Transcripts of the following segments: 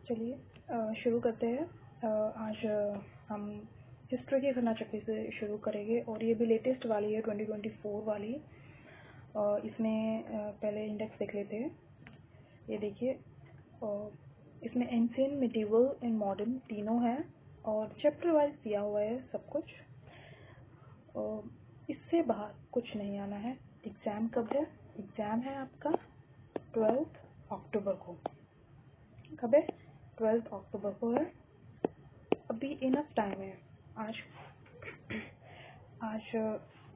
चलिए शुरू करते हैं। आज हम हिस्ट्री की घटना चक्री से शुरू करेंगे और ये भी लेटेस्ट वाली है 2024 वाली। इसमें पहले इंडेक्स देख लेते हैं। ये देखिए, इसमें एंशिएंट, मिडिवल एंड मॉडर्न तीनों हैं और चैप्टर वाइज दिया हुआ है सब कुछ। इससे बाहर कुछ नहीं आना है। एग्ज़ाम कब है? एग्ज़ाम है आपका 12 अक्टूबर को। कब है? 12 अक्टूबर को है। अभी इनफ टाइम है। आज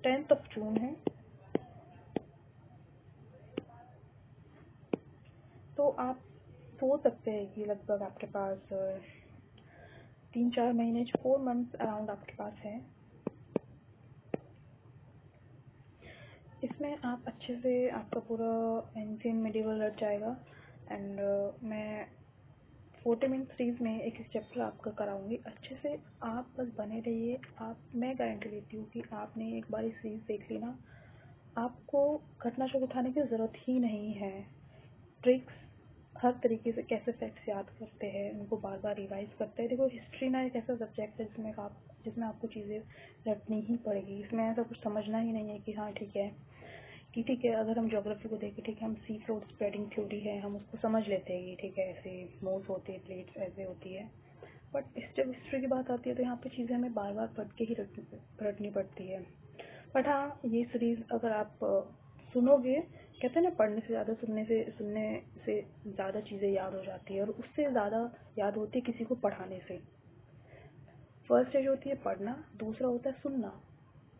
10th ऑफ जून है, तो आप सोच सकते हैं कि लगभग आपके पास 3-4 महीने 4 मंथ्स अराउंड आपके पास है। इसमें आप अच्छे से आपका पूरा एंशिएंट मिडिवल रट जाएगा। एंड मैं 40 मिनट सीरीज में एक चैप्टर आपका कराऊंगी। अच्छे से आप बस बने रहिए। मैं गारंटी देती हूँ कि आपने एक बार सीरीज देख ली ना, आपको घटना चक्र उठाने की ज़रूरत ही नहीं है। ट्रिक्स हर तरीके से कैसे फैक्ट्स याद करते हैं, उनको बार बार रिवाइज करते हैं। देखो, हिस्ट्री ना एक ऐसा सब्जेक्ट है जिसमें आपको चीज़ें रटनी ही पड़ेगी। इसमें ऐसा कुछ समझना ही नहीं है कि हाँ ठीक है अगर हम ज्योग्राफी को देखें, ठीक है, हम सी फ्लोर स्प्रेडिंग थ्योरी है, हम उसको समझ लेते हैं कि ठीक है ऐसे मूव्स होती है, प्लेट्स ऐसे होती है। बट जब हिस्ट्री की बात आती है तो यहाँ पे चीज़ें हमें बार बार पढ़ के ही रटनी पड़ती है। बट हाँ, ये सीरीज अगर आप सुनोगे, कहते हैं ना, पढ़ने से ज़्यादा सुनने से ज़्यादा चीज़ें याद हो जाती है और उससे ज़्यादा याद होती है किसी को पढ़ाने से। फर्स्ट स्टेज होती है पढ़ना, दूसरा होता है सुनना,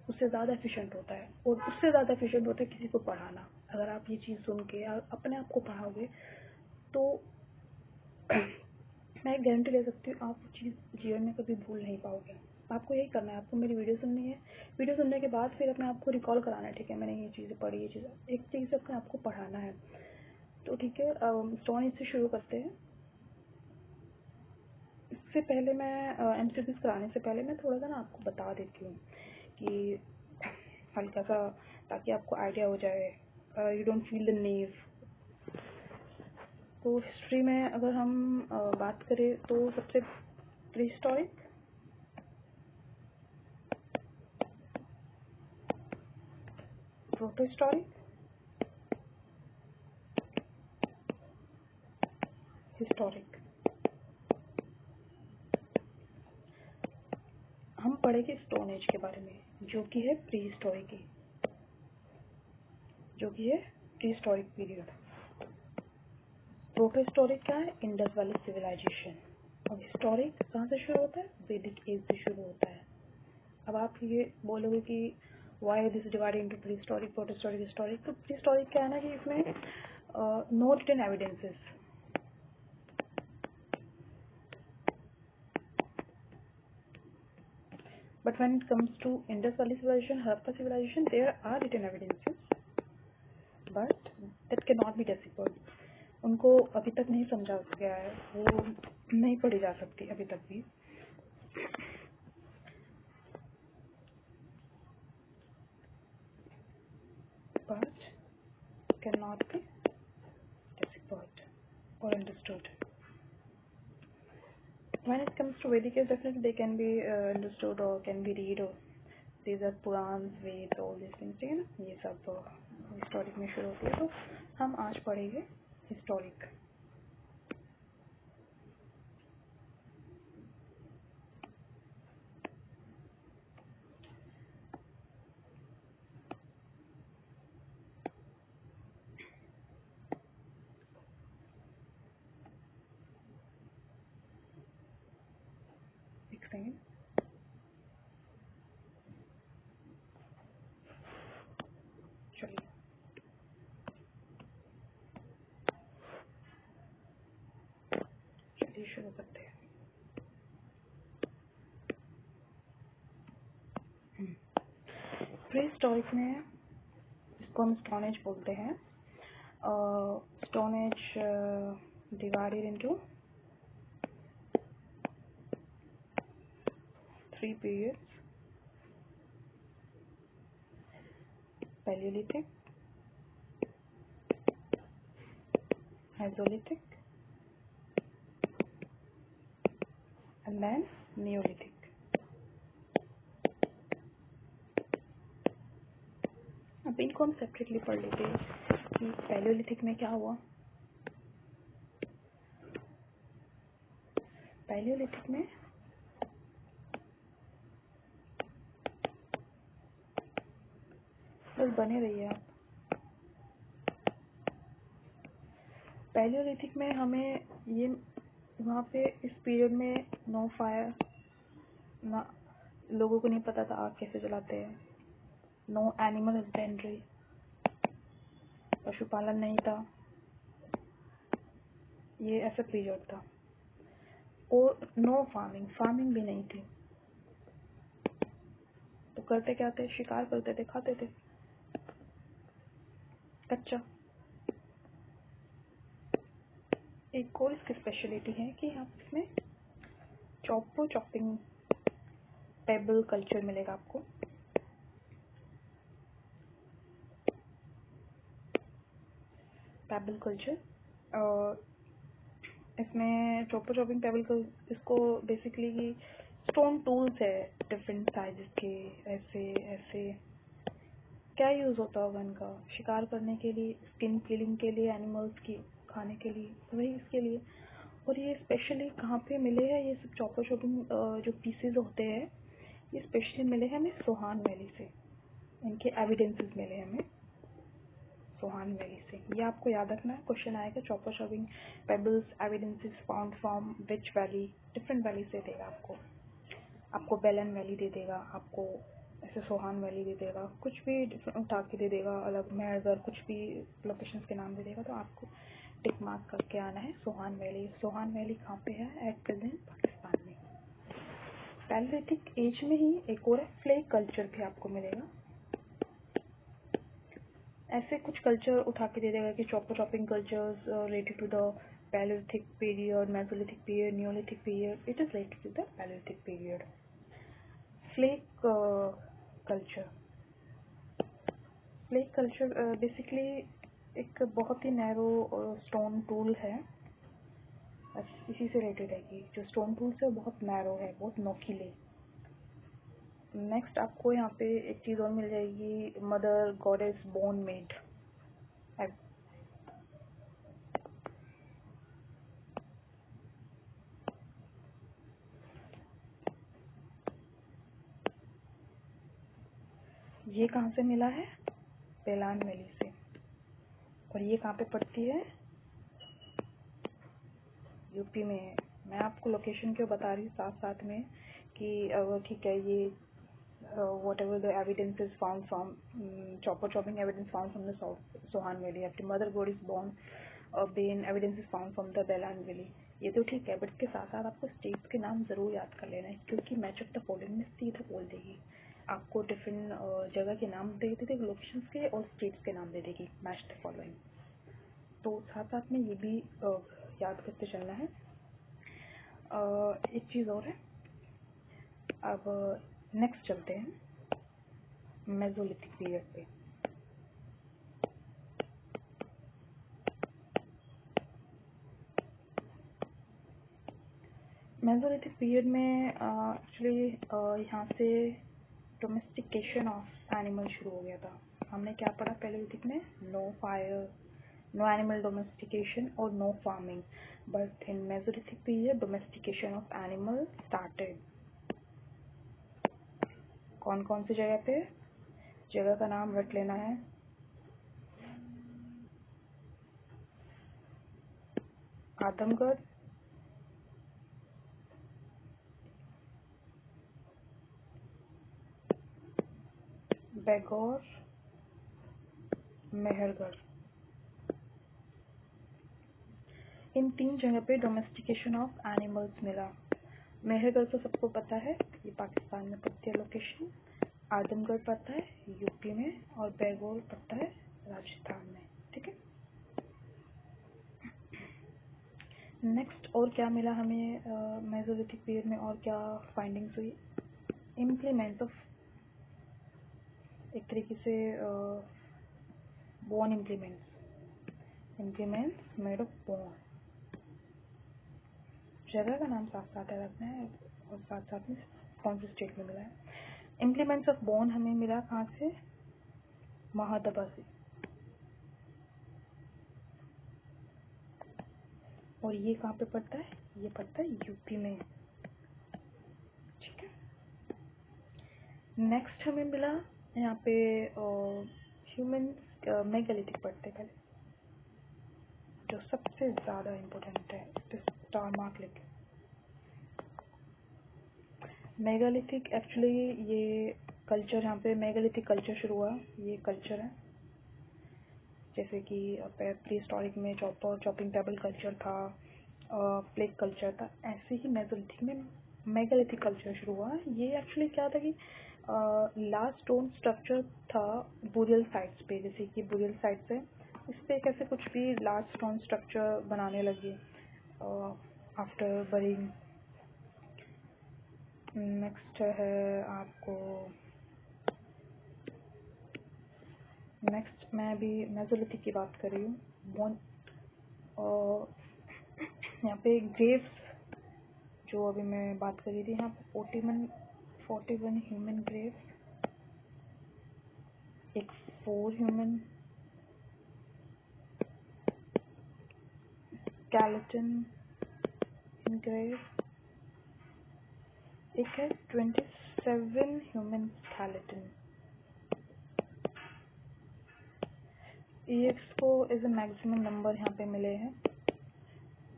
उससे ज़्यादा एफिशिएंट होता है, और उससे ज़्यादा एफिशिएंट होता है किसी को पढ़ाना। अगर आप ये चीज़ सुन के अपने आप को पढ़ाओगे तो मैं गारंटी ले सकती हूँ आप वो चीज़ जीवन में कभी भूल नहीं पाओगे। आपको यही करना है, आपको मेरी वीडियो सुननी है। वीडियो सुनने के बाद फिर अपने आप को रिकॉल कराना है, ठीक है मैंने ये चीज़ें पढ़ी, ये चीज़ एक चीज़ अपने आप को पढ़ाना है। तो ठीक है, स्टोन एज से शुरू करते हैं। इससे पहले मैं एमसीक्यूज कराने से पहले मैं थोड़ा सा ना आपको बता देती हूँ कि हल्का सा, ताकि आपको आइडिया हो जाए, यू डोंट फील द नीव। तो हिस्ट्री में अगर हम बात करें तो सबसे प्रीहिस्टोरिक, प्रोटोहिस्टोरिक, हिस्टोरिक। हम पढ़ेंगे स्टोन एज के बारे में, जो कि है प्रीहिस्टोरिक पीरियड। प्रोटोहिस्टोरिक क्या है? Indus valley civilisation. और हिस्टोरिक कहाँ से शुरू होता है? वैदिक एज से शुरू होता है। अब आप ये बोलोगे कि why this divided into prehistoric, protohistoric, historic. तो प्रीहिस्टोरिक क्या है ना कि इसमें no written evidences, but when it comes to Indus Valley civilization, Harappa civilization, there are written evidences, but that cannot be deciphered. उनको अभी तक नहीं समझा गया है, वो नहीं पढ़ी जा सकती अभी तक भी। but cannot be deciphered or understood. When it comes to Vedic age, definitely they can be understood or can be read, or these are Purans, Veds, all these things, ठीक है ना, ये सब हिस्टोरिक में शुरू होती है। तो हम आज पढ़ेंगे हिस्टोरिक। एक सेकेंड, चलिए शुरू करते हैं। प्रीहिस्टोरिक में इसको हम स्टोन एज बोलते हैं। Stone age divided into 3 periods: Palaeolithic, Mesolithic, and then Neolithic. अब इनको हम सेपरेटली पढ़ लेते हैं कि पैलियोलिथिक में क्या हुआ। पैलियोलिथिक में बस बने रहिए आप। पैलियोलिथिक में हमें ये वहाँ पे इस पीरियड में नो फायर, ना लोगों को नहीं पता था आग कैसे जलाते हैं, नो एनिमल हस्बेंड्री, पशुपालन नहीं था, ये ऐसा पीरियड था। और नो फार्मिंग, फार्मिंग भी नहीं थी। तो करते क्या थे, शिकार करते थे, खाते थे कच्चा। एक और इसकी स्पेशलिटी है कि आप इसमें चॉपिंग पेबल कल्चर मिलेगा आपको। पेबल कल्चर, इसमें चॉपिंग पेबल, इसको बेसिकली स्टोन टूल्स है डिफरेंट साइजेस के, ऐसे ऐसे। क्या यूज़ होता होगा इनका, शिकार करने के लिए, स्किन पीलिंग के लिए, एनिमल्स की खाने के लिए, वही इसके लिए। और ये स्पेशली कहाँ पे मिले हैं, ये सब चॉपिंग जो पीसेज होते हैं ये स्पेशली मिले हैं हमें सोहान वैली से। इनके एविडेंसेस मिले हैं हमें सोहान वैली से। ये आपको याद रखना है, क्वेश्चन आएगा chopping pebbles evidences found from which valley, different valley से देगा आपको बेलन वैली दे देगा, आपको ऐसे सोहान वैली दे देगा, कुछ भी उठा के दे देगा अलग, मेहरगढ़, कुछ भी लोकेशंस के नाम दे देगा। तो आपको टिक मार्क करके आना है सोहान वैली। सोहान वैली कहाँ पे है, एट प्रेजेंट पाकिस्तान में। पैलियोलिथिक एज में ही एक और है फ्लेक कल्चर भी आपको मिलेगा। ऐसे कुछ कल्चर उठा के दे देगा कि chopping cultures related to the palaeolithic period, mesolithic period, neolithic period, it is related to the palaeolithic period. Flake culture basically एक बहुत ही नैरो स्टोन टूल है, इसी से रिलेटेड है कि जो स्टोन टूल्स है बहुत नैरो है, बहुत नोकीले। नेक्स्ट आपको यहाँ पे एक चीज़ और मिल जाएगी, मदर गॉडेस बोन मेड। ये कहाँ से मिला है, बेलान वैली से। और ये कहाँ पे पड़ती है, यूपी में। मैं आपको लोकेशन क्यों बता रही हूँ साथ साथ में कि ठीक है, ये whatever the evidence is found from chopping evidence found from the Sohan Valley, after mother god is born, being evidence is found from the Belan Valley, ये तो ठीक है। बट के साथ साथ आपको स्टेट्स के नाम ज़रूर याद कर लेना है, क्योंकि मैच ऑफ द फॉलोइंग में सीधा बोल देगी आपको, डिफरेंट जगह के नाम दे देगी, लोकेशंस के और स्टेट्स के नाम दे देगी, मैच द फॉलोइंग। तो साथ साथ में ये भी याद करते चलना है। एक चीज़ और है, अब नेक्स्ट चलते हैं मेसोलिथिक पीरियड पे। मेसोलिथिक पीरियड में एक्चुअली यहाँ से डोमेस्टिकेशन ऑफ एनिमल शुरू हो गया था। हमने क्या पढ़ा पैलियोलिथिक में, no fire, no animal domestication और no farming, but in mesolithic period domestication of animal started. कौन कौन सी जगह पे, जगह का नाम रख लेना है, आदमगढ़, बेगौर, मेहरगढ़। इन 3 जगह पे डोमेस्टिकेशन ऑफ एनिमल्स मिला। मेहरगढ़ तो सबको पता है, ये पाकिस्तान में पड़ती है लोकेशन। आदमगढ़ पड़ता है यूपी में, और बेगौर पड़ता है राजस्थान में। ठीक है, नेक्स्ट और क्या मिला हमें मेसोलिथिक पीरियड में, और क्या फाइंडिंग्स हुई, इम्प्लीमेंट ऑफ, एक तरीके से bone implements, implements made of bone. जगह का नाम साथ साथ रखना है और साथ साथ में कौन से स्टेट में मिला है। इम्प्लीमेंट्स ऑफ बोन हमें मिला कहाँ से? महादबा से। और ये कहाँ पे पड़ता है? ये पड़ता है यूपी में। ठीक है। नेक्स्ट हमें मिला यहाँ पे ह्यूमन मेगालिथिक पढ़ते पहले, जो सबसे ज़्यादा इम्पोर्टेंट है। स्टार मार्क लेके मेगालिथिक, एक्चुअली ये कल्चर, यहाँ पे मेगालिथिक कल्चर शुरू हुआ। ये कल्चर है जैसे कि प्री हिस्टोरिक में चॉपिंग टेबल कल्चर था, प्लेग कल्चर था, ऐसे ही मेगालिथिक में मेगालिथिक कल्चर शुरू हुआ। ये एक्चुअली क्या था कि लास्ट स्टोन स्ट्रक्चर था बुरियल साइट्स पे, जैसे कि बुरियल साइट्स है, इस पे कैसे कुछ भी लास्ट स्टोन स्ट्रक्चर बनाने लगे आफ्टर बरिंग। नेक्स्ट है आपको, नेक्स्ट मैं अभी मेसोलिथिक की बात कर रही हूँ। यहाँ पे ग्रेव्स, जो अभी मैं बात कर रही थी, यहाँ पे 41 ह्यूमन ग्रेव्स, एक 4 ह्यूमन स्केलेटन ग्रेव, एक है 27 ह्यूमन स्केलेटन। इसको एज ए मैक्सिमम नंबर यहाँ पे मिले हैं।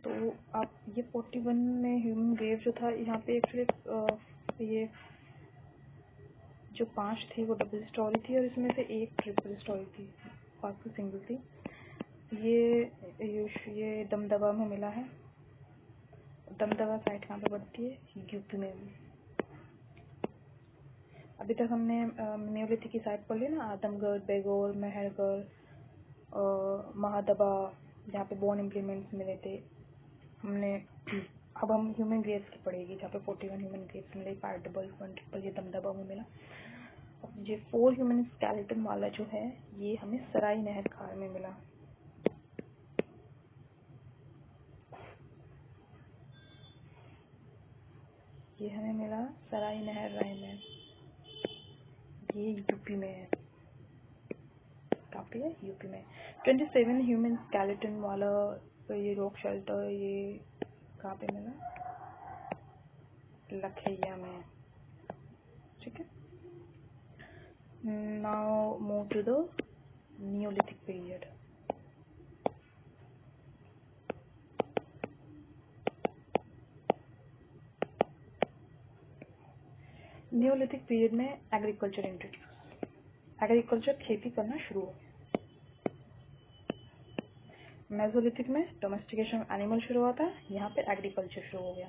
तो आप ये 41 में ह्यूमन ग्रेव जो था, यहाँ पे एक्चुअली ये जो 5 थी वो डबल स्टोरी थी और इसमें से एक ट्रिपल स्टोरी थी, बाकी सिंगल थी। ये दमदबा में मिला है। दमदबा साइट कहाँ पे पड़ती है? यूपी में। अभी तक हमने नियोलिथिक की साइट पढ़ ली ना, आदमगढ़, बेगौर, मेहरगढ़, महादबा, जहाँ पे बोन इम्प्लीमेंट्स मिले थे हमने। अब हम ह्यूमन ग्रेव्स की पढ़ेगी, जहाँ पे 41 ह्यूमन ग्रेव्स मिले, 5 डबल 1 ट्रिपल, ये दमदबा में मिला। ये 4 ह्यूमन स्केलेटन वाला जो है, ये हमें सराय नहर खार में मिला। ये हमें मिला सराय नहर राय में, ये यूपी में है। कहाँ पे है? यूपी में। 27 ह्यूमन स्केलेटन वाला तो ये रॉक शेल्टर, ये कहाँ पे मिला? लखैया में। ठीक है। Now move to the neolithic period. Neolithic period में एग्रीकल्चर इंट्रोड्यूस, एग्रीकल्चर खेती करना शुरू हो गया। मेसोलिथिक में डोमेस्टिकेशन एनिमल शुरू होता है, यहाँ पे एग्रीकल्चर शुरू हो गया।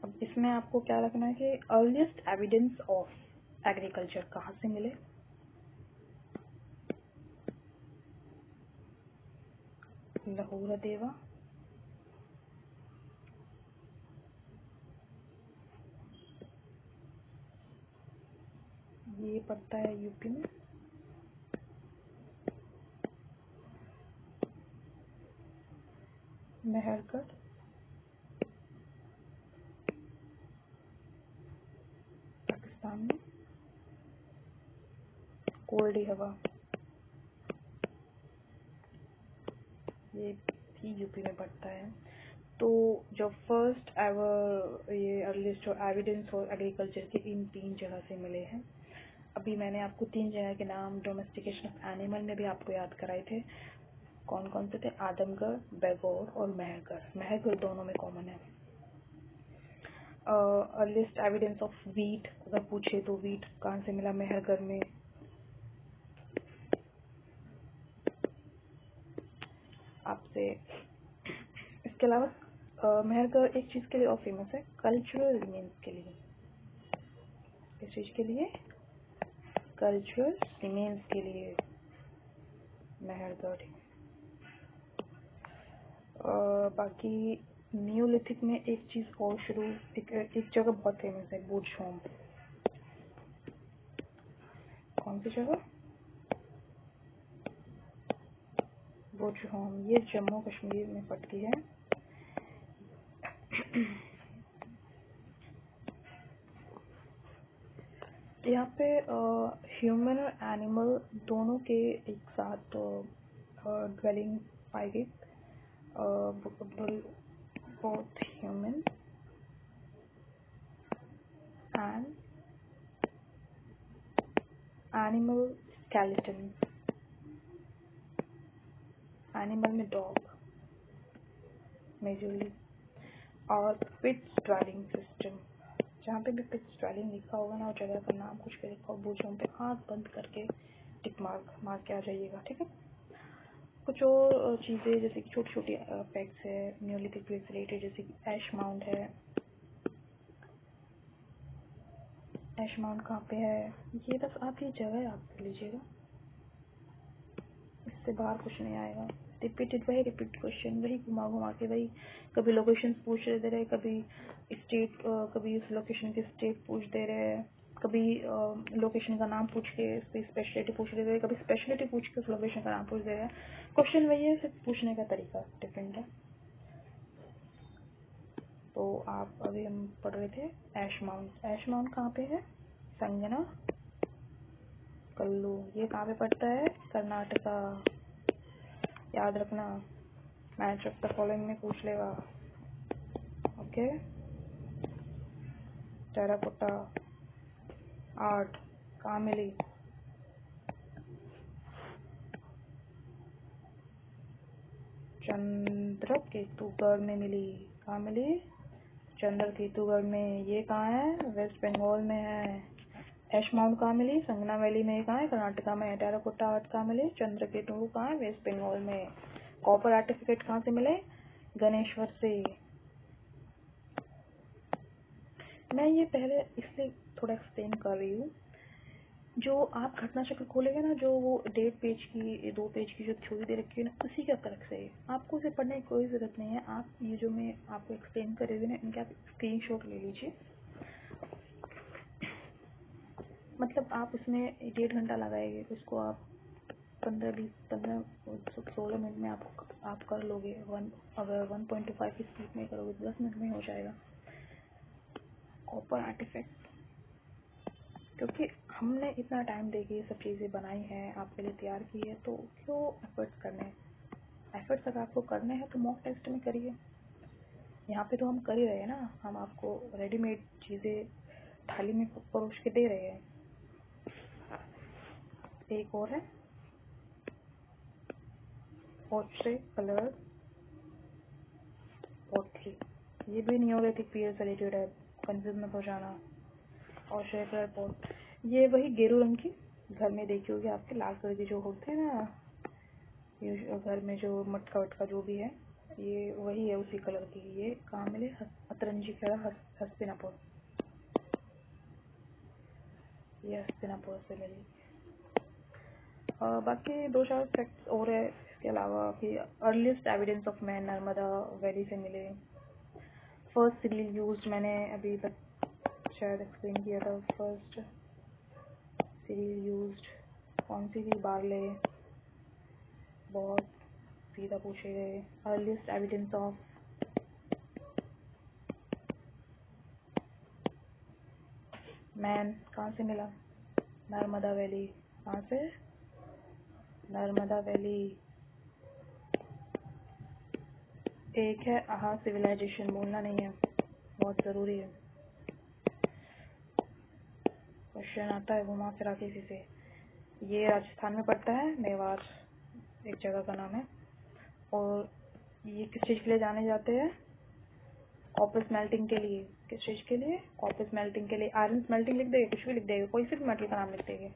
अब इसमें आपको क्या रखना है कि अर्लीस्ट एविडेंस ऑफ एग्रीकल्चर कहाँ से मिले? लाहौर देवा, ये पड़ता है यूपी में। मेहरगढ़ पाकिस्तान में। कोल्डी हवा, ये भी यूपी में पड़ता है। तो जो फर्स्ट एवर ये अर्लीस्ट जो एविडेंस और एग्रीकल्चर के इन 3 जगह से मिले हैं। अभी मैंने आपको 3 जगह के नाम डोमेस्टिकेशन ऑफ एनिमल में भी आपको याद कराए थे। कौन कौन से थे? आदमगढ़, बेगौर और मेहरगढ़। मेहरगढ़ दोनों में कॉमन है। अर्लीस्ट एविडेंस ऑफ वीट अगर पूछे तो वीट कहाँ से मिला? मेहरगढ़ में। आपसे इसके अलावा मेहरगढ़ एक चीज़ के लिए और फेमस है, कल्चरल रिमेन्स के लिए। इस चीज़ के लिए, कल्चरल रिमेन्स के लिए मेहरगढ़। बाकी नियोलिथिक में एक चीज़ और शुरू, एक जगह बहुत फेमस है, बुर्ज होम। कौन सी जगह? बुरजहोम, ये जम्मू कश्मीर में पड़ती है। यहाँ पे ह्यूमन और एनिमल दोनों के एक साथ ड्वेलिंग पाई गई। Both human and animal skeleton. Animal में डॉग मेजरली, और पिट्स ड्वेलिंग सिस्टम। जहाँ पे भी पिट्स ड्वेलिंग लिखा होगा ना, और जगह का नाम कुछ भी लिखा हो, बुरजहोम पे आँख बंद करके टिक मार के आ जाइएगा, ठीक है। कुछ और चीज़ें जैसे कि छोटी छोटी फैक्ट्स है न्यूलिथिक पीरियड से रिलेटेड, जैसे कि ऐश माउंट है। ऐश माउंट कहाँ पे है? ये बस आप ये जगह याद कर लीजिएगा, इससे बाहर कुछ नहीं आएगा। रिपीट क्वेश्चन, वही घुमा घुमा के वही, कभी लोकेशन पूछ दे रहे, कभी स्टेट, कभी उस लोकेशन की स्टेट पूछ दे रहे, कभी लोकेशन का नाम पूछ के उसकी स्पेशलिटी पूछ दे रहे, कभी स्पेशलिटी पूछ के उस लोकेशन का नाम पूछ दे रहे। क्वेश्चन वही है, सिर्फ पूछने का तरीका डिफरेंट है। तो आप अभी हम पढ़ रहे थे ऐश माउंट। ऐश माउंट कहाँ पे है? संगना कल्लू। ये कहाँ पे पड़ता है? कर्नाटका। याद रखना, मैच ऑफ द फॉलोइंग में पूछ लेगा। ओके। टेराकोटा आर्ट कहाँ मिली? चंद्रकेतुगढ़ में मिली। कहाँ मिली? चंद्रकेतुगढ़ में। ये कहाँ है? वेस्ट बंगाल में है। ऐश माउंट कहाँ मिली? संगना वैली में। कहाँ है? कर्नाटका में। टेराकोटा आर्ट कहाँ मिली? चंद्रकेतु कहाँ है? वेस्ट बंगाल में। कॉपर आर्टिफिकेट कहाँ से मिले? गणेश्वर से। मैं ये पहले इसलिए थोड़ा एक्सप्लेन कर रही हूँ, जो आप घटना चक्र खोलेंगे ना, जो वो 1.5 पेज की 2 पेज की जो थ्योरी दे रखी है ना, उसी के तरफ से आपको इसे पढ़ने की कोई ज़रूरत नहीं है। आप ये जो मैं आपको एक्सप्लेन कर रही हूँ ना, इनके आप स्क्रीनशॉट ले लीजिए। मतलब आप उसमें 1.5 घंटा लगाएंगे, उसको आप 16 मिनट में आप कर लोगे। अगर 1.25 की स्पीड में करोगे तो 10 मिनट में हो जाएगा। कॉपर आर्टिफैक्ट, क्योंकि हमने इतना टाइम देके ये सब चीज़ें बनाई हैं, आपके लिए तैयार की है, तो क्यों एफर्ट्स करने हैं? एफर्ट्स अगर आपको करने हैं तो मॉक टेस्ट में करिए। यहाँ पे तो हम कर ही रहे हैं ना, हम आपको रेडीमेड चीज़ें थाली में परोस के दे रहे हैं। एक और है पोर्ट्रेट कलर पोर्ट्री, ये भी न्यूलिथिक पीरियड से रिलेटेड है, कंफ्यूज मत हो जाना। और शेयर कलर पोर्ट, ये वही गेरू रंग की, घर में देखी होगी आपके लाल कलर की जो होते हैं ना, ये घर में जो मटका वटका जो भी है, ये वही है उसी कलर की। ये कहाँ मिले? अतरंजी खेड़ा हस्तिनापुर। ये हस्तिनापुर से मिली। बाकी 2-4 फैक्ट्स और है इसके अलावा कि earliest evidence of man Narmada valley से मिले। फर्स्ट सीरियल यूज्ड, मैंने अभी तक शायद एक्सप्लेन किया था। फर्स्ट सीरियल यूज्ड कौन सी थी? बार्ले। बहुत सीधा पूछे गए। अर्लीस्ट एविडेंस ऑफ मैन कहाँ से मिला? नर्मदा वैली। कहाँ से? नर्मदा वैली। एक है आहा सिविलाइजेशन, बोलना नहीं है, बहुत ज़रूरी है। क्वेश्चन आता है घुमा फिरा किसी से। ये राजस्थान में पड़ता है, मेवाड़ एक जगह का नाम है। और ये किस चीज़ के लिए जाने जाते हैं? कॉपर स्मेल्टिंग के लिए। किस चीज़ के लिए? कॉपर स्मेल्टिंग के लिए। आयरन स्मेल्टिंग लिख देंगे, कुछ भी लिख देंगे, कोई सी भी मेटल का नाम लिख देंगे,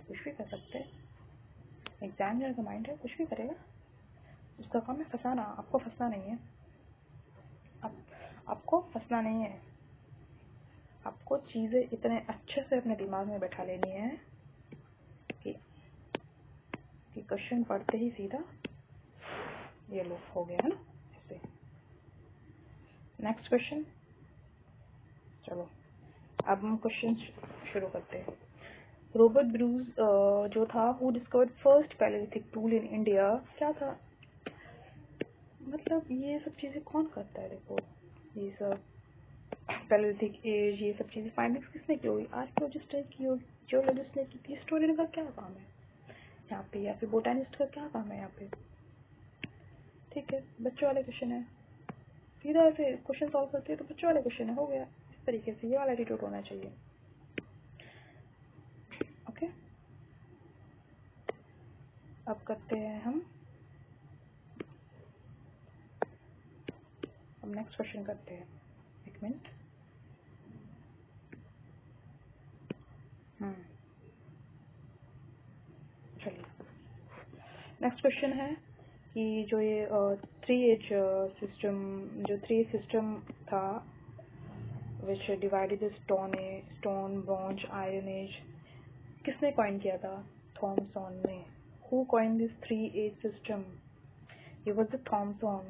कुछ भी कर सकते हैं। एग्जामिनर का माइंड है, कुछ भी करेगा। उसका काम है फंसाना, आपको फंसना नहीं है। आपको फंसना नहीं है। आपको चीज़ें इतने अच्छे से अपने दिमाग में बैठा लेनी है कि क्वेश्चन पढ़ते ही सीधा ये लो हो गया है ना, ऐसे। Next question. चलो अब हम क्वेश्चन शुरू करते हैं। रॉबर्ट ब्रूस जो था who discovered first palaeolithic tool in India, क्या था? मतलब ये सब चीजें कौन करता है? देखो ये सब पैलेलिथिक एज, ये सब चीजें फाइंडिंग्स किसने की होगी? आर्कियोलॉजिस्ट ने की होगी, जियोलॉजिस्ट ने की थी। हिस्टोरियन का क्या काम है यहाँ पे, या फिर बोटानिस्ट का क्या काम है यहाँ पे? ठीक है, बच्चों वाले क्वेश्चन है, सीधा ऐसे क्वेश्चन सॉल्व करते हैं तो बच्चों वाले क्वेश्चन है, हो गया। इस तरीके से ये वाला एटीट्यूड होना चाहिए। ओके, अब करते हैं हम, अब नेक्स्ट क्वेश्चन करते हैं। एक मिनट। चलिए, नेक्स्ट क्वेश्चन है कि जो ये 3H सिस्टम, जो 3H सिस्टम था which divided the stone bronze iron age, किसने कॉइन किया था? थॉमसन ने। Who coin this 3H system? It was the Thomson.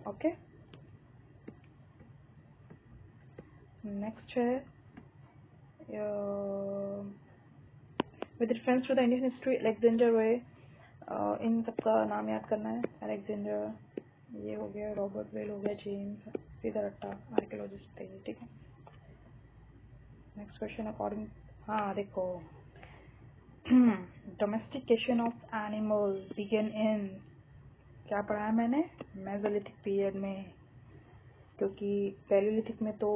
Okay. Next है with reference to the Indian history, Alexander Ray, इन सबका नाम याद करना है। अलेक्जेंडर, ये हो गया, रॉबर्ट वेल हो गया, जेम्स, सीधा रट्टा आर्कियोलॉजिस्ट थे, ठीक है। नेक्स्ट क्वेश्चन अकॉर्डिंग, हाँ देखो, डोमेस्टिकेशन ऑफ एनिमल बिगन इन, क्या पढ़ा है मैंने? मेसोलिथिक पीरियड में, क्योंकि पैलियोलिथिक में तो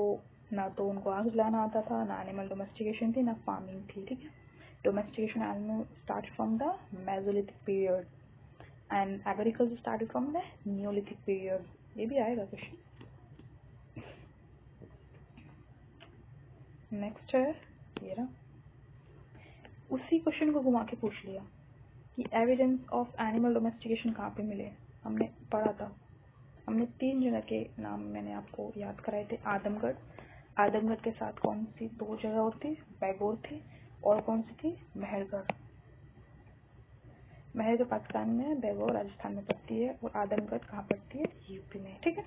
ना तो उनको आग जलाना आता था, ना एनिमल डोमेस्टिकेशन थी, ना फार्मिंग थी, ठीक है। Domestication animal start from the Mesolithic period and agriculture started from the neolithic period. ये भी आएगा क्वेश्चन। नेक्स्ट है ये रहा, उसी क्वेश्चन को घुमा के पूछ लिया कि एविडेंस ऑफ एनिमल डोमेस्टिकेशन कहाँ पे मिले। हमने पढ़ा था, हमने 3 जगह के नाम मैंने आपको याद कराए थे। आदमगढ़, आदमगढ़ के साथ कौन सी 2 जगह और थी? बैगोर थी, और कौन सी थी? मेहरगढ़। मेहरगढ़ पाकिस्तान में है, बैगोर राजस्थान में पड़ती है, और आदमगढ़ कहाँ पड़ती है? यूपी में, ठीक है।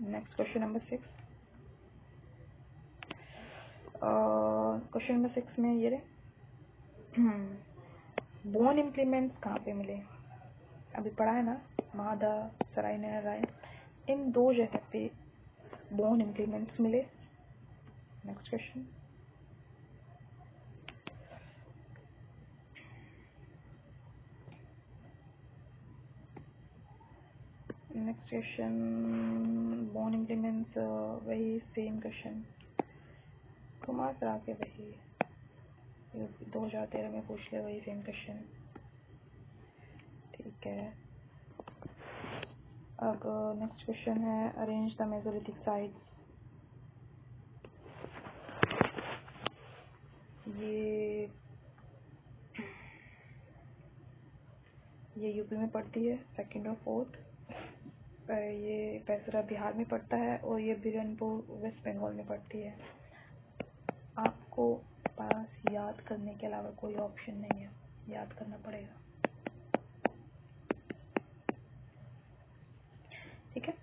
Next question number 6। Question number 6 में ये रहे, बोन इम्प्लीमेंट्स कहाँ पे मिले? अभी पढ़ा है ना, मादा, सराय नैना राय, इन 2 जगह पे बोन इम्प्लीमेंट्स मिले। Next question, next question, bone implements, वही सेम क्वेश्चन घुमा करा के, वही 2013 में पूछ ले, वही सेम क्वेश्चन, ठीक है। अब नेक्स्ट क्वेश्चन है, अरेंज द मेसोलिथिक साइट्स। ये यूपी में पड़ती है, 2nd और 4th। ये पैसरा बिहार में पड़ता है, और ये बिरनपुर वेस्ट बंगाल में पड़ती है। आपको पास याद करने के अलावा कोई ऑप्शन नहीं है, याद करना पड़ेगा, ठीक है।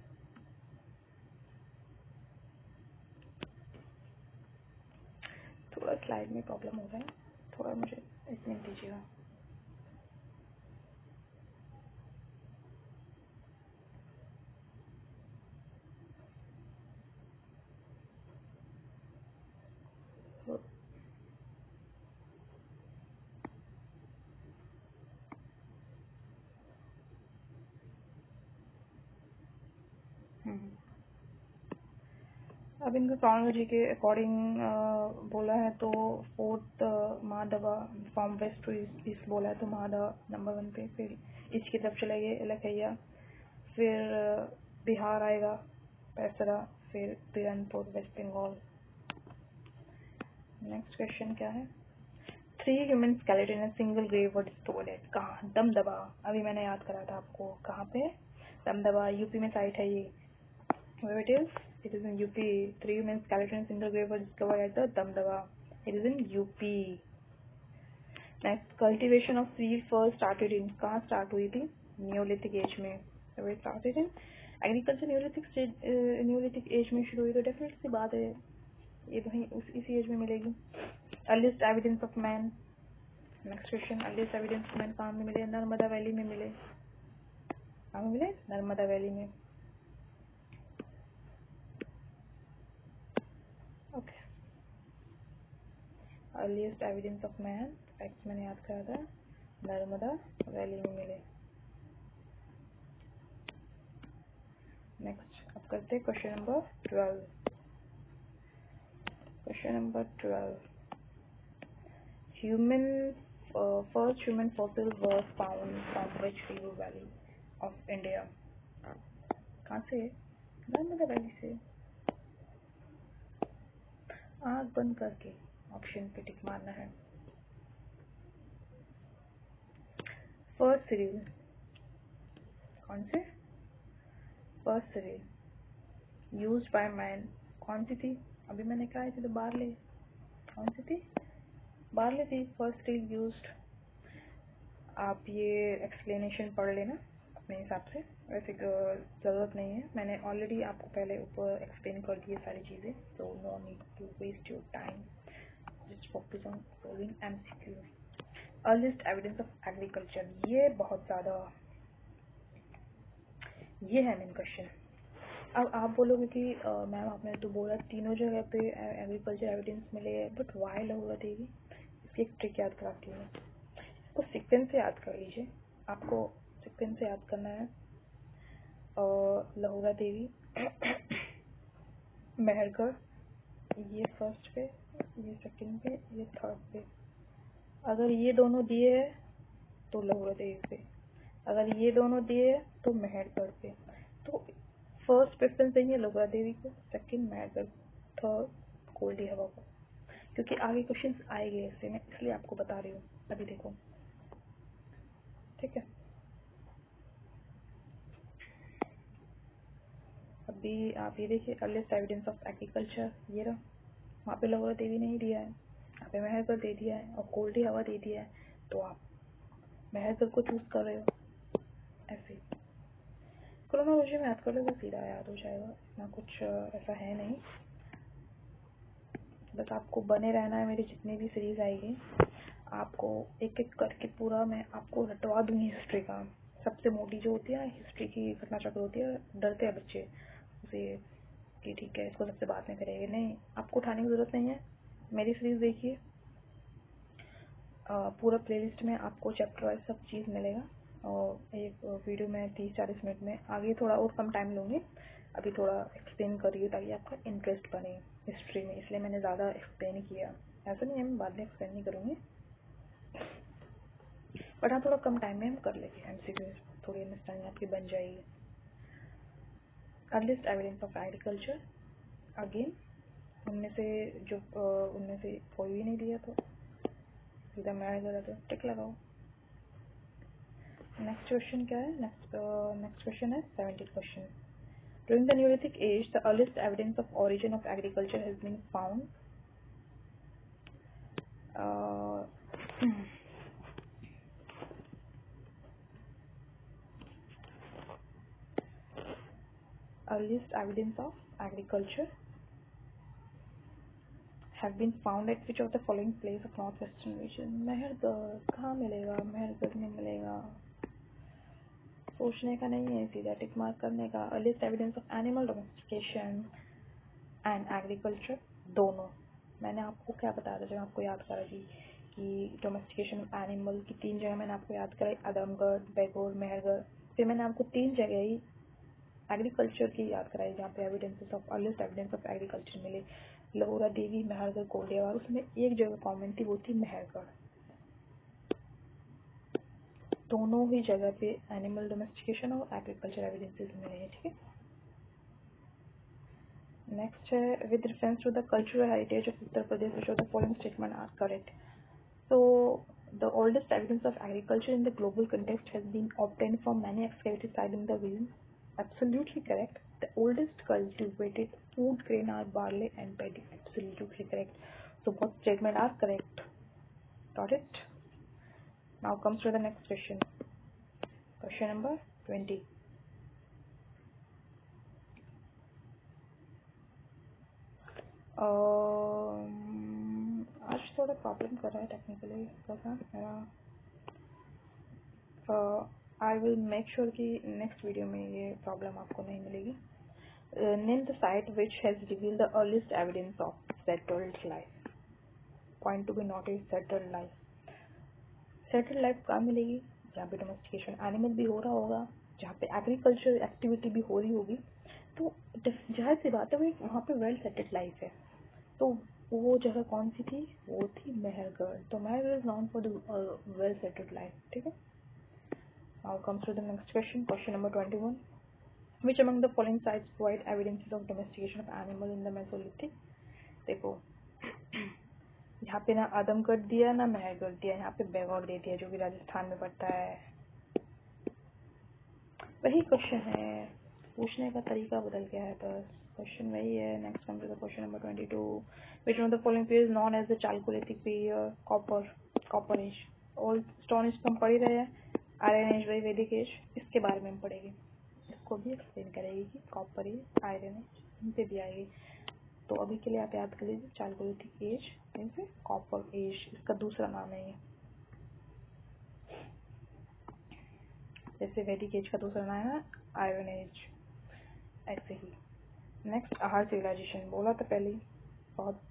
थोड़ा स्लाइड में प्रॉब्लम हो रहा है, थोड़ा मुझे 1 मिनट दीजिएगा। अब इनका क्रोनोलॉजी के अकॉर्डिंग बोला है तो 4th Mahadaha from west to east बोला है, तो महादवा नंबर 1 पे, फिर ईस्ट की तरफ चलेंगे लखैया, फिर बिहार आएगा पैसरा, फिर बिरनपुर वेस्ट बंगाल। नेक्स्ट क्वेश्चन क्या है? 3 human skeleton in single grave were stored at, कहाँ? दमदबा। अभी मैंने याद करा था आपको, कहाँ पे? दमदबा, यूपी में साइट है ये। Where it is? It is in UP. 3 human skeleton in single grave were discovered at the Damdaba. It is in UP. Next, cultivation of seed first started in, कहाँ start हुई थी? Neolithic age में। So it started in agriculture Neolithic age में शुरू हुई, तो definitely सी बात है ये वहीं इसी एज में मिलेगी। Earliest evidence of man. Next question, earliest evidence of man कहाँ में मिले? नर्मदा वैली में मिले। कहाँ मिले? नर्मदा वैली में। Okay, earliest evidence of man, facts मैंने याद करा था, नर्मदा वैली में मिले। नेक्स्ट अब करते हैं question number 12। Question number 12, human first human fossil was found from which river valley of India? कहाँ से? नर्मदा वैली से। आँख बंद करके ऑप्शन पे टिक मारना है। फर्स्ट सीरीज कौन से? First series used by man कौन सी थी? अभी मैंने कहा थी तो बार्ले। कौन सी थी? बार्ले थी फर्स्ट सीरीज यूज्ड। आप ये एक्सप्लेनेशन पढ़ लेना अपने हिसाब से, वैसे ज़रूरत नहीं है, मैंने ऑलरेडी आपको पहले ऊपर एक्सप्लेन कर दी है सारी चीज़ें, तो no need to waste your time, just focus on solving MCQ. Earliest evidence of agriculture, ये बहुत ज़्यादा, ये है मेन क्वेश्चन। अब आप बोलोगे कि मैम आपने तो बोला तीनों जगह पे एग्रीकल्चर एविडेंस मिले, बट वाई लहुरा देवी? इसकी एक ट्रिक याद कराती हूँ। इसको सीक्वेंस से याद कर लीजिए, आपको सीक्वेंस से याद करना है। लहुरा देवी, मेहरगढ़, ये फर्स्ट पे, ये सेकंड पे, ये थर्ड पे। अगर ये दोनों दिए है तो लहुरा देवी पे, अगर ये दोनों दिए है तो मेहरगढ़ पे। तो फर्स्ट प्रेफरेंस देंगे लहुरा देवी को, सेकंड मेहरगढ़, थर्ड कोल्डी हवा को, क्योंकि आगे क्वेश्चंस आएंगे ऐसे, मैं इसलिए आपको बता रही हूँ। अभी देखो, ठीक है। अभी आप ये देखिए, अर्लीस्ट एविडेंस ऑफ एग्रीकल्चर, ये रहा, वहाँ पे लहुरा देवी नहीं दिया है, यहाँ पे मेहरगढ़ दे दिया है और कोल्डी हवा दे दिया है, तो आप मेहरगढ़ को चूज कर रहे हो। ऐसे क्रोनोलॉजी में याद कर लो तो सीधा याद हो जाएगा, इतना कुछ ऐसा है नहीं, बस आपको बने रहना है। मेरी जितनी भी सीरीज आएगी आपको एक एक करके पूरा मैं आपको रटवा दूंगी। हिस्ट्री का सबसे मोटी जो होती है हिस्ट्री की घटना चक्र होती है, डरते हैं बच्चे उसे कि ठीक है इसको सबसे बाद में करेंगे, नहीं, आपको उठाने की जरूरत नहीं है। मेरी सीरीज देखिए, पूरा प्लेलिस्ट में आपको चैप्टर वाइज सब चीज़ मिलेगा, और एक वीडियो में 30-40 मिनट में, आगे थोड़ा और कम टाइम लूँगी, अभी थोड़ा एक्सप्लेन करिए ताकि आपका इंटरेस्ट बने हिस्ट्री में, इसलिए मैंने ज़्यादा एक्सप्लेन किया। ऐसा नहीं है मैं बाद में एक्सप्लेन नहीं करूँगी, बट हाँ थोड़ा कम टाइम में हम कर लेंगे, एमसीक्यू थोड़ी अंडरस्टैंडिंग आपकी बन जाएगी। Earliest evidence of agriculture, again उनमें से जो उनमें से कोई भी नहीं दिया तो सीधा मैं गलत है, टिक लगाओ। नेक्स्ट क्वेश्चन क्या है? नेक्स्ट क्वेश्चन है 70 question. During the Neolithic age, the earliest evidence of origin of agriculture has been found. Earliest evidence of agriculture have been found at which of the following place of northwestern region? Mehrgarh. कहाँ मिलेगा? मेहरगढ़ में मिलेगा, सोचने का नहीं है, सीधा tick mark करने का। Earliest evidence of animal domestication and agriculture, दोनों। मैंने आपको क्या बताया था जब आपको याद करा थी कि डोमेस्टिकेशन ऑफ एनिमल की 3 जगह मैंने आपको याद कराई, आदमगढ़, बैगोर, मेहरगढ़। फिर मैंने आपको 3 जगह ही एग्रीकल्चर की याद कराई जहाँ पे evidences of earliest evidence of agriculture मिले, लहुरा देवी, मेहरगढ़, कोल्डियावार। उसमें एक जगह कॉमन थी, वो थी मेहरगढ़। दोनों ही जगह पे एनिमल डोमेस्टिकेशन और एग्रीकल्चर एविडेंसेस मिले हैं, ठीक है। नेक्स्ट है, with reference to the cultural heritage of Uttar Pradesh which of the following statement are correct? So the oldest evidence of agriculture in the global context has been obtained from many excavated sites in the region. Absolutely correct. The oldest cultivated food grain are barley and paddy. Absolutely correct. So both statements are correct. Got it? Now comes to the next question. Question number 20. आज थोड़ा problem कर रहा है technically मेरा। I will make sure कि next video में ये problem आपको नहीं मिलेगी। Name the site which has revealed the earliest evidence of settled life. Point to be noted, settled life. Settled life कहाँ मिलेगी? जहाँ पे डोमेस्टिकेशन एनिमल भी हो रहा होगा, जहाँ पे एग्रीकल्चर एक्टिविटी भी हो रही होगी, तो जाहिर सी बात है वहाँ पे वेल सेटल्ड लाइफ है। तो वो जगह कौन सी थी? वो थी मेहरगढ़। तो Mehrgarh is known for the well settled life. ठीक है। Now comes to the next question, question number 21। Which among the following sites provide evidences of domestication of animal in the Mesolithic? देखो यहाँ पे ना आदमगढ़ दिया ना मेहरगढ़ दिया, यहाँ पे बेगौर दे दिया जो कि राजस्थान में पड़ता है। वही क्वेश्चन है, पूछने का तरीका बदल गया है बस, क्वेश्चन वही है। Next come to the question number 22। Which one of the following period is known as the Chalcolithic period? Copper age. All stone age तो हम पढ़ ही रहे हैं। आयरन एज वही वैदिक एज, इसके बारे में हम पढ़ेंगे, इसको भी एक्सप्लेन करेगी कि कॉपर एज, आयरन एज, इन पे भी आएगी। तो अभी के लिए आप याद कर लीजिए chalcolithic age means copper age, इसका दूसरा नाम है ये। जैसे वैदिक एज का दूसरा नाम है आयरन एज, ऐसे ही। नेक्स्ट आहार सिविलाइजेशन, बोला था पहले, बहुत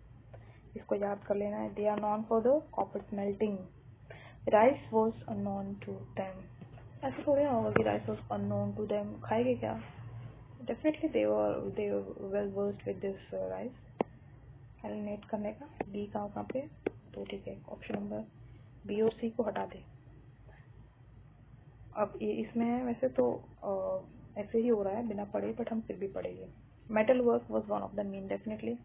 इसको याद कर लेना है। They are known for the copper smelting. Rice was unknown to them. ऐसा थोड़ी ना होगा कि rice was unknown to them, खाएंगे क्या? Definitely they were well versed with this rice। Eliminate करने का बी कहाँ पे? तो ठीक है, ऑप्शन नंबर बी और सी को हटा दे। अब ये इसमें है वैसे तो ऐसे ही हो रहा है बिना पढ़े, बट हम फिर भी पढ़ेंगे। Metal work was one of the mean, definitely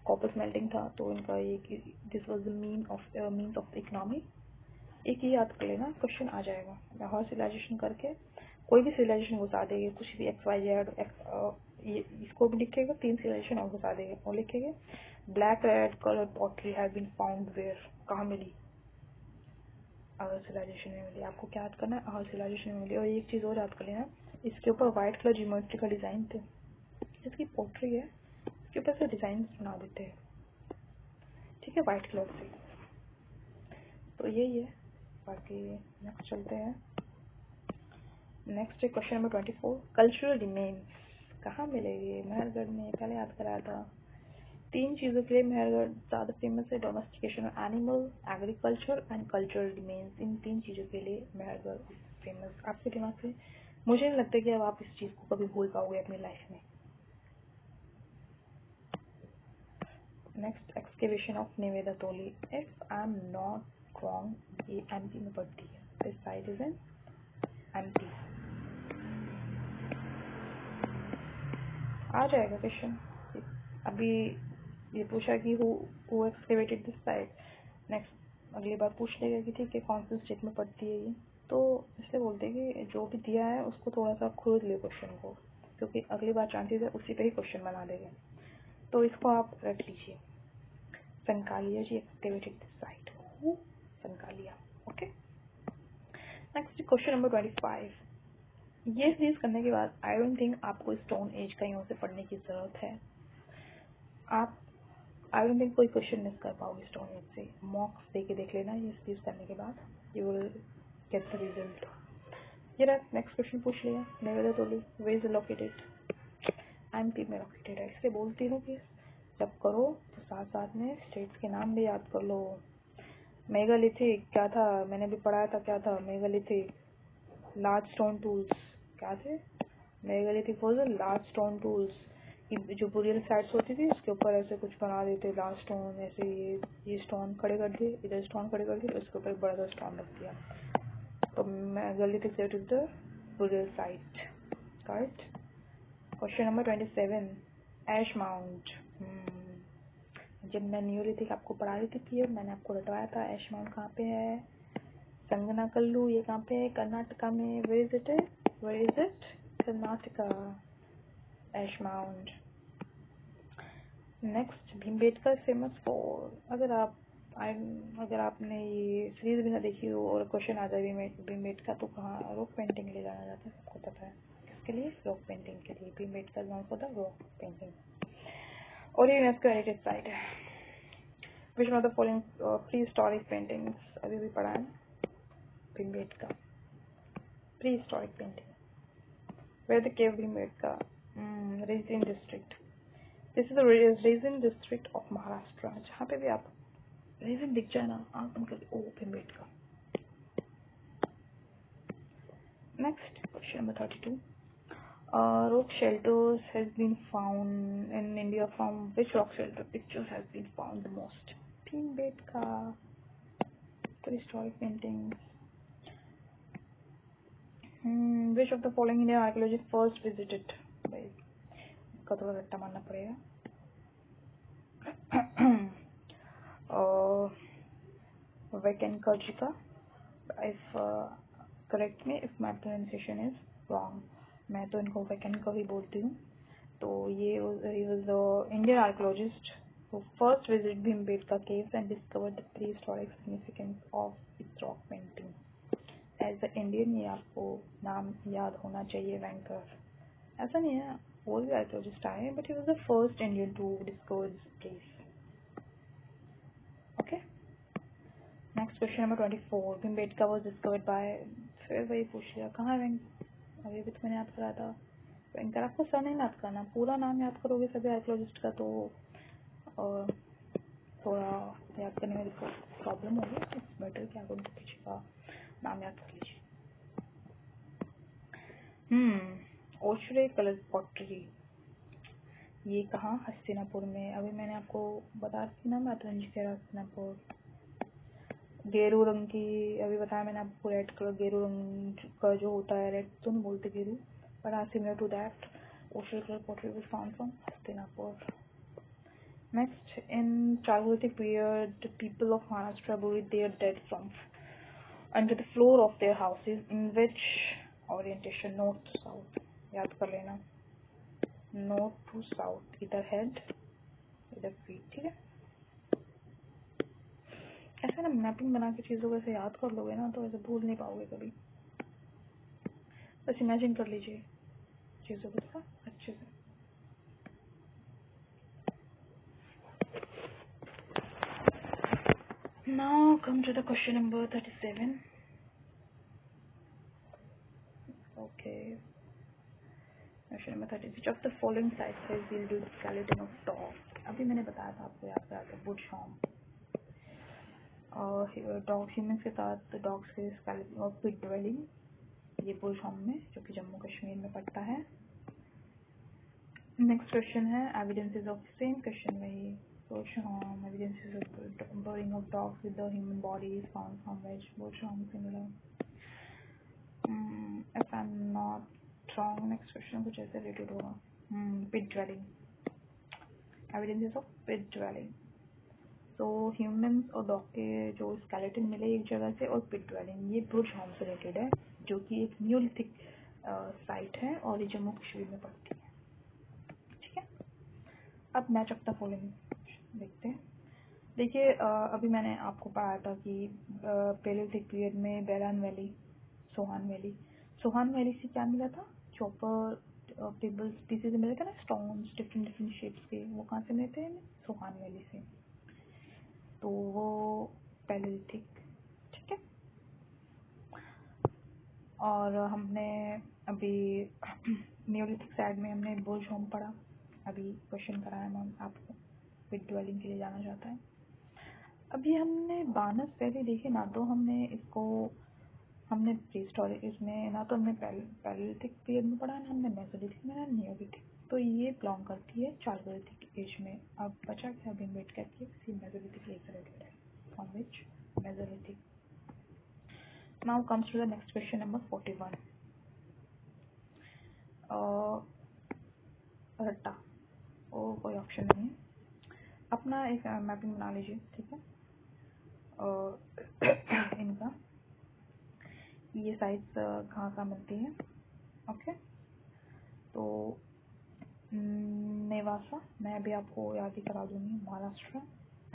copper smelting था, तो इनका ये this was the mean of economy. एक ही याद कर लेना, क्वेश्चन आ जाएगा। हर सिविलाइजेशन करके कोई भी सिविलाइजेशन घुसा देंगे, कुछ भी XYZ, इसको भी लिखेगा, 3 सिविलाइजेशन और घुसा देंगे और लिखेंगे black red colour pottery have been found where, कहाँ मिली? अगर सिविलाइजेशन में मिली। आपको क्या याद करना है? अगर सिविलाइजेशन में मिली। और एक चीज़ और याद कर लेना, इसके ऊपर व्हाइट कलर ज्योमेट्री का डिज़ाइन थे, जिसकी पोट्री है इसके ऊपर से डिज़ाइन बना देते हैं, ठीक है, व्हाइट कलर से। तो यही है, बाकी नेक्स्ट चलते हैं। नेक्स्ट है क्वेश्चन नंबर 24। कल्चरल रिमेन्स कहाँ मिलेगी? मेहरगढ़ में, पहले याद कराया था। 3 चीज़ों के लिए मेहरगढ़ ज़्यादा फेमस है, domestication of animal, agriculture and cultural remains. इन 3 चीज़ों के लिए मेहरगढ़ फेमस। आपके दिमाग से मुझे नहीं लगता कि अब आप इस चीज़ को कभी भूल पाओगे अपनी लाइफ में। Next, excavation of Navdatoli. If I am not wrong, ये MP में पड़ती है। This site is in MP। आ जाएगा क्वेश्चन। अभी ये पूछा कि who excavated this site, next अगली बार पूछ लेगा कि ठीक है कौन सी स्टेट में पड़ती है ये। तो इसलिए बोलते हैं कि जो भी दिया है उसको थोड़ा सा खोज ले क्वेश्चन को, क्योंकि अगली बार चांसेस है उसी पे ही क्वेश्चन बना देंगे। तो इसको आप रख लीजिए, Sankalia ji excavated this site, Sankalia. Okay. Next question number 25। ये सीरीज करने के बाद आई डोंट थिंक आपको स्टोन एज का यहाँ से पढ़ने की जरूरत है। आप आई डोंट थिंक कोई क्वेश्चन मिस कर पाओगे स्टोन एज से। मॉक्स दे के देख लेना ये सीरीज करने के बाद, you will get the result. ये रहा, नेक्स्ट क्वेश्चन पूछ लिया। निवेदा तोली वेयर इज लोकेटेड? MP में लोकेटेड है। इसलिए बोलती हूँ कि जब करो तो साथ साथ में स्टेट्स के नाम भी याद कर लो। मेगालिथिक क्या था? मैंने भी पढ़ाया था, क्या था मेगालिथिक? लार्ज स्टोन टूल्स क्या थे? Megalithic was large stone tools. जो बुरियल साइट्स होती थी उसके ऊपर ऐसे कुछ बना देते, लार्ज स्टोन, ऐसे ये स्टोन खड़े कर दिए, इधर स्टोन खड़े कर दिए, उसके ऊपर बड़ा सा स्टोन रख दिया। तो megalithic site is the burial site. Correct. Question number 27। Ash mound. जब मैं न्यूलिथिक आपको पढ़ा रही थी मैंने आपको रटवाया था एश माउंट कहाँ पे है। संगनाकल्लू, ये कहाँ पे है? कर्नाटका में। Where is it? Where is it? Karnataka. Ash mound. Next, Bhimbetka famous for. अगर आपने ये सीरीज भी ना देखी हो और क्वेश्चन आ जाए भीमबेटका तो कहाँ रॉक पेंटिंग ले जाना जाता है, सबको पता है। किसके लिए? रॉक पेंटिंग के लिए। भीमबेटका नाम फॉर द रॉक पेंटिंग। और ये यूनेस्को हेरिटेज साइट है। Which of the following prehistoric paintings, अभी भी पढ़ा है Bhimbetka prehistoric painting. Where the cave Bhimbetka, Raisen district, this is the Raisen district of Maharashtra. जहाँ पे भी आप रेजिन दिख जाए ना, आप मतलब ओ Bhimbetka. Next, question number 32. Rock shelters has been found in India. From which rock shelter pictures has been found the most? Bhimbetka, prehistoric paintings. Which of the following Indian archaeologists first visited? भाई इसका थोड़ा रट्टा मारना पड़ेगा। Vatican Kajika. If correct me if my pronunciation is wrong, मैं तो इनको vaccine का ही बोलती हूँ। तो ये he was the Indian archaeologist who first visited Bhimbetka caves and discovered the prehistoric significance of its rock painting. As a Indian ये आपको नाम याद होना चाहिए वैंकर। ऐसा नहीं है, और भी archaeologist आए, but he was the first Indian to discover this place. Okay. Next question number 24. Bhimbetka was discovered by, फिर वही पूछ लिया कहाँ है अभी भी तो मैंने याद करा था। वैंकर आपको सर नहीं याद करना, पूरा नाम याद करोगे सभी आर्कियोलॉजिस्ट का तो थोड़ा याद करने में प्रॉब्लम होगी। इट्स बेटर कि आप उनके पीछे का नाम याद कर लीजिए। ओशरे कलर पॉटरी, ये कहाँ? हस्तिनापुर में। अभी मैंने आपको बता दी ना, मातरंजखेड़ा हस्तिनापुर। गेरू रंग की अभी बताया मैंने आपको, रेड कलर गेरू रंग का जो होता है, रेड तो नहीं बोलते गेरू, but are similar to that. Ocean color pottery was found from Hastinapur. Next, in Chalcolithic period, the people of Maharashtra buried their dead from under the floor of their houses. In which orientation? North to south. याद कर लेना, north to south, इधर head इधर feet, ठीक है। ऐसे ना mapping बना के चीज़ों को ऐसे याद कर लोगे ना तो ऐसे भूल नहीं पाओगे कभी। बस इमेजिन कर लीजिए चीज़ों को थोड़ा अच्छे से। Now come to the question number 37. Okay. Question number 30. Which of the following sites has yielded skeleton of dog? अभी मैंने बताया था आपको, याद करा था, बुश होम। डॉग ह्यूमंस के साथ डॉग्स के स्केलेटन और पिट ड्वेलिंग, ये बुश होम में जो कि जम्मू कश्मीर में पड़ता है। नेक्स्ट क्वेश्चन है एविडेंसेस ऑफ सेम क्वेश्चन वही Burzahom, evidences of burying of dogs with the human body is found from which Burzahom similar. If I am not wrong, next question कुछ ऐसे रिलेटेड होगा। Pit dwelling, evidences of pit dwelling. तो humans और dog के जो skeleton मिले एक जगह से, और पिट ड्वेलिंग ये बुश होम से रिलेटेड है, जो कि एक न्यूलिथिक साइट है और ये जम्मू कश्मीर में पड़ती है। ठीक है, अब मैच ऑफ द फॉलोइंग देखते हैं। देखिए अभी मैंने आपको पढ़ाया था कि पैलेयोलिथिक पीरियड में बैरान वैली, सोहान वैली से क्या मिला था? चॉपर पेबल स्पीसीज मिले थे ना, स्टोन्स डिफरेंट शेप्स के, वो कहाँ से मिले थे? सोहान वैली से। तो वो पैलेयोलिथिक, ठीक है। और हमने अभी न्यूलिथिक साइड में हमने बुश होम पढ़ा, अभी क्वेश्चन कराया मैम आपको, पिट ड्वेलिंग के लिए जाना जाता है। अभी हमने बानस वैली देखी ना, तो हमने इसको हमने प्री हिस्टोरिक इसमें ना तो हमने पैलेयोलिथिक पीरियड में पढ़ा, ना हमने मेसोलिथिक में, ना न्यूलिथिक, तो ये बिलोंग करती है चालकोलिथिक एज में। अब बचा क्या? भीमबेटका की किसी मेसोलिथिक एज से रिलेटेड है, from which mesolithic. Now comes to the next question number 41। रट्टा वो कोई ऑप्शन नहीं है, अपना एक मैपिंग बना लीजिए, ठीक है। इनका ये साइट्स कहाँ कहाँ मिलती है, ओके। तो नेवासा, मैं अभी आपको याद ही करा दूंगी, महाराष्ट्र,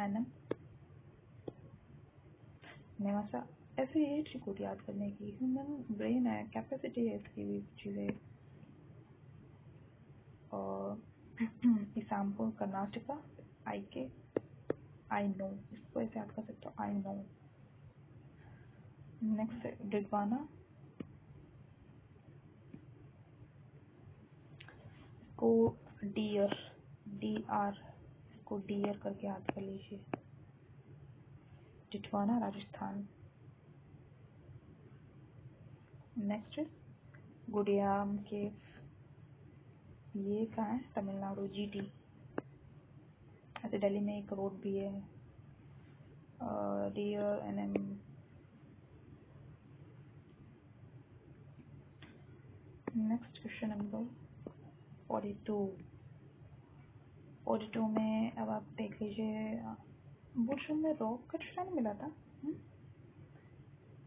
एनएम नेवासा। ऐसे ये ट्रिक होती है याद करने की, ह्यूमन ब्रेन है, कैपेसिटी है इसकी भी चीज़ें। इसामपुर कर्नाटका, आईके, आई नो, इसको ऐसे याद कर सकते हो, आई नो। नेक्स्ट है डिडवाना, इसको डियर, DR, इसको डियर करके याद कर लीजिए। डिडवाना राजस्थान। नेक्स्ट है गुडियाम केव, ये कहाँ है? तमिलनाडु, GT। ऐसे दिल्ली में एक रोड भी है, dear NM। Next question number 42 में अब आप देख लीजिए, बुशम में रॉक का ट्रेन मिला था।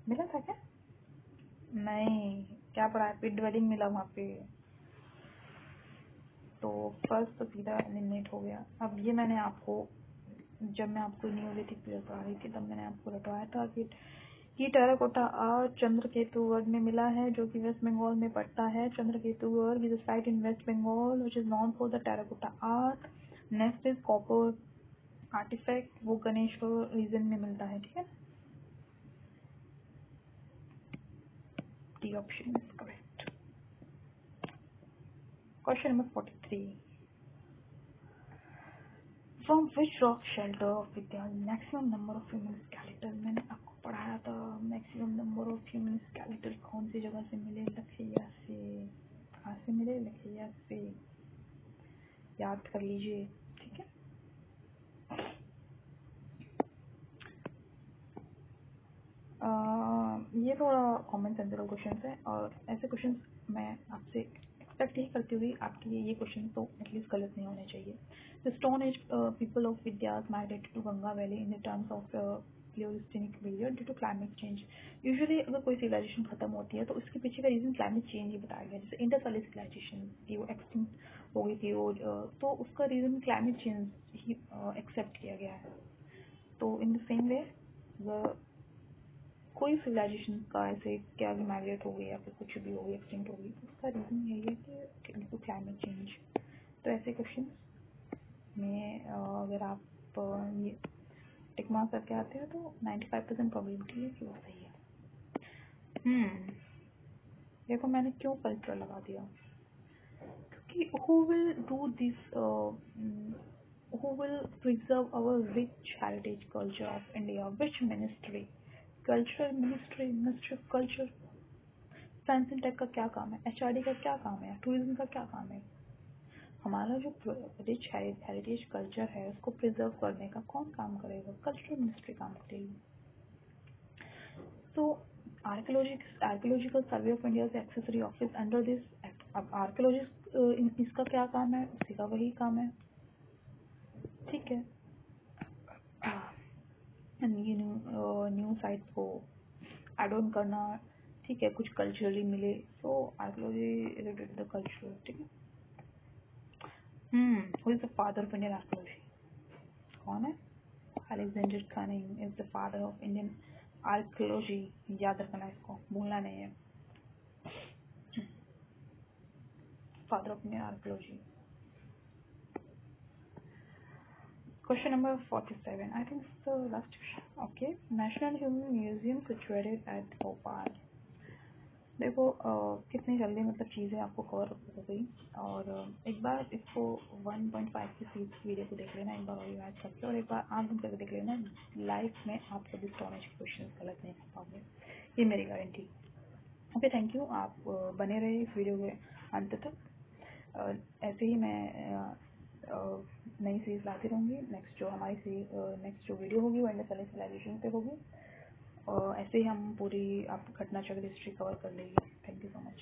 मिला था क्या? नहीं, क्या पढ़ा है? पिट वेडिंग मिला वहाँ पे, तो फर्स्ट तो सीधा एलिमिनेट हो गया। अब ये मैंने आपको, जब मैं आपको न्यूलिथिक पीरियड पढ़ा रही थी तब मैंने आपको बताया था कि टेराकोटा आर्ट चंद्रकेतु वर्ग में मिला है, जो कि वेस्ट बंगाल में पड़ता है। Chandraketugarh is a site in West Bengal which is known for the terracotta art. Next is copper artefact, वो गणेशपुर रीजन में मिलता है, ठीक है। D option is correct. Question number 43, from which rock shelter of Vindhya maximum number of human skeletal. मैंने आपको पढ़ाया था maximum number of human skeletal कौन सी जगह से मिले? लखैया से। कहाँ से मिले? लखैया से, याद कर लीजिए, ठीक है। ये थोड़ा कॉमन सेंसिबल क्वेश्चन है, और ऐसे क्वेश्चन मैं आपसे एक्सपेक्ट ही करती हुई आपके ये क्वेश्चन तो एटलीस्ट गलत नहीं होने चाहिए। The stone age people of Vindhyas migrated to Ganga valley in the terms of Pleistocene period due to climate change. Usually अगर कोई सिविलाइजेशन खत्म होती है तो उसके पीछे का रीजन क्लाइमेट चेंज ही बताया गया। जैसे इंडस वैली सिविलाइजेशन थी, वो एक्सटिंक्ट हो गई थी, वो तो उसका रीजन क्लाइमेट चेंज ही एक्सेप्ट किया गया है। तो इन द सेम वे कोई सिविलाइजेशन का ऐसे क्या भी माइग्रेट हो गई या फिर कुछ भी हो गई, एक्सटिंक्ट हो गई, तो उसका रीज़न यही है कि ड्यू टू क्लाइमेट चेंज। तो ऐसे क्वेश्चन में अगर आप ये टिक मार्क करके आते हो तो 95% प्रोबेबिलिटी है कि वो सही है। देखो मैंने क्यों कल्चर लगा दिया, क्योंकि who will do this, who will preserve our rich heritage culture of India? Which ministry? Cultural ministry, Ministry of Culture। Science and tech का क्या काम है? HRD का क्या काम है? टूरिज्म का क्या काम है? हमारा जो रिच हेरिटेज कल्चर है उसको प्रिजर्व करने का कौन काम करेगा? कल्चरल मिनिस्ट्री काम करेगी। तो archaeological survey of India accessory office under this act. अब आर्कियोलॉजिस्ट इसका क्या काम है? उसी का वही काम है, ठीक है। ये न्यू साइट को एड ऑन करना, ठीक है, कुछ कल्चरली मिले, सो आर्कियोलॉजी रिलेटेड द कल्चर, ठीक है। Who is the father of Indian archaeology? कौन है? Alexander Cunning is the father of Indian archaeology। याद रखना, इसको भूलना नहीं है। Father of Indian archaeology। Question number 47, I think it's the last question। Okay, National Human Museum situated at Bhopal। देखो कितनी जल्दी मतलब चीज़ें आपको कवर हो गई, और एक बार इसको 1.5 की स्पीड वीडियो को देख लेना एक बार और याद करके, और एक बार आँख बंद करके देख लेना। लाइफ में आप कभी स्टोनेज के क्वेश्चन गलत नहीं कर पाओगे, ये मेरी गारंटी। Okay, thank you. आप बने रहे इस वीडियो के अंत तक। ऐसे ही मैं नई सीरीज लाती रहूँगी। नेक्स्ट जो हमारी नेक्स्ट जो वीडियो होगी वो इंडस वैली सिविलाइजेशन पे होगी, और ऐसे ही हम पूरी आप घटना चक्र हिस्ट्री कवर कर लेंगे। Thank you so much.